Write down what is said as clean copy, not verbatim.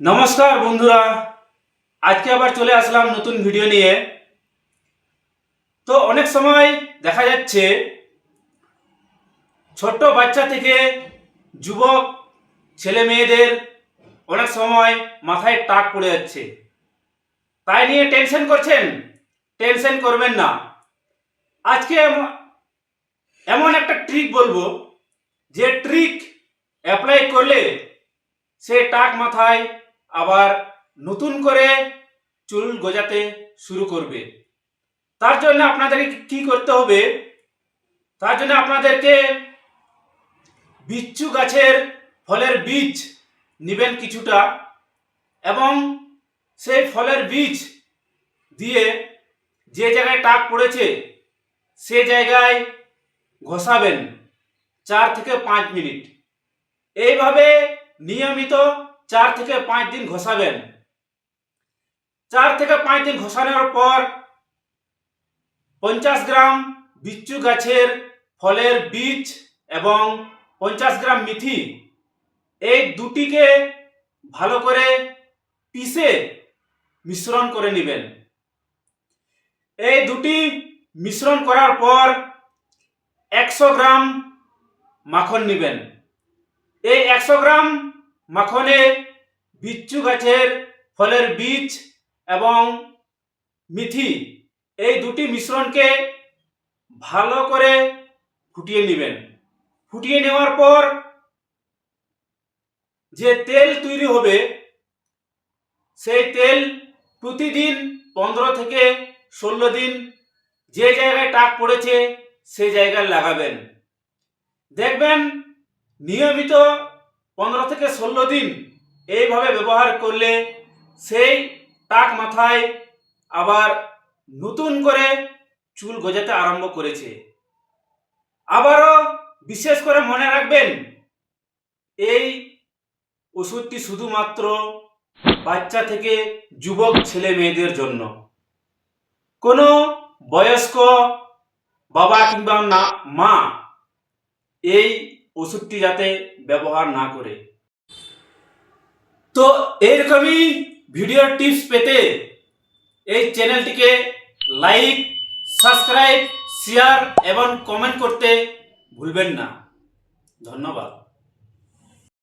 নমস্কার বন্ধুরা, আজকে আবার চলে আসলাম নতুন ভিডিও নিয়ে। তো অনেক সময় দেখা যাচ্ছে ছোট্ট বাচ্চা থেকে যুবক ছেলে মেয়েদের অনেক সময় মাথায় টাক পড়ে যাচ্ছে। তাই নিয়ে টেনশন করছেন? টেনশন করবেন না। আজকে এমন একটা ট্রিক বলবো, যে ট্রিক অ্যাপ্লাই করলে সে টাক মাথায় আবার নতুন করে চুল গজাতে শুরু করবে। তার জন্য আপনাদেরকে কি করতে হবে? তার জন্য আপনাদেরকে বিচ্ছু গাছের ফলের বীজ নেবেন কিছুটা, এবং সেই ফলের বীজ দিয়ে যে জায়গায় টাক পড়েছে সে জায়গায় ঘষাবেন 4 থেকে 5 মিনিট। এইভাবে নিয়মিত 4 থেকে 5 দিন ঘষাবেন। 4 থেকে 5 দিন ঘষানোর পর 50 গ্রাম বিচ্ছু গাছের ফলের বীজ এবং 50 গ্রাম মেথি, এই দুটিকে ভালো করে পিষে মিশ্রণ করে নেবেন। এই দুটি মিশ্রণ করার পর 100 গ্রাম মাখন নেবেন। এই 100 গ্রাম মাখনে বিচ্ছু গাছের ফলের বীজ এবং মেথি, এই দুটি মিশ্রণকে ভালো করে ফুটিয়ে নেবেন। ফুটিয়ে নেওয়ার পর যে তেল তৈরি হবে, সেই তেল প্রতিদিন 15 থেকে 16 দিন যে জায়গায় টাক পড়েছে সেই জায়গায় লাগাবেন। দেখবেন নিয়মিত 15 থেকে 16 দিন এইভাবে ব্যবহার করলে সেই টাক মাথায় আবার নতুন করে চুল গজাতে আরম্ভ করেছে। আবারও বিশেষ করে মনে রাখবেন, এই ওষুধটি শুধুমাত্র বাচ্চা থেকে যুবক ছেলে মেয়েদের জন্য। কোনো বয়স্ক বাবা কিংবা মা এই ওষুধটি যাতে ব্যবহার না করে। তো এরকমই ভিডিও টিপস পেতে এই চ্যানেলটিকে লাইক, সাবস্ক্রাইব, শেয়ার এবং কমেন্ট করতে ভুলবেন না। ধন্যবাদ।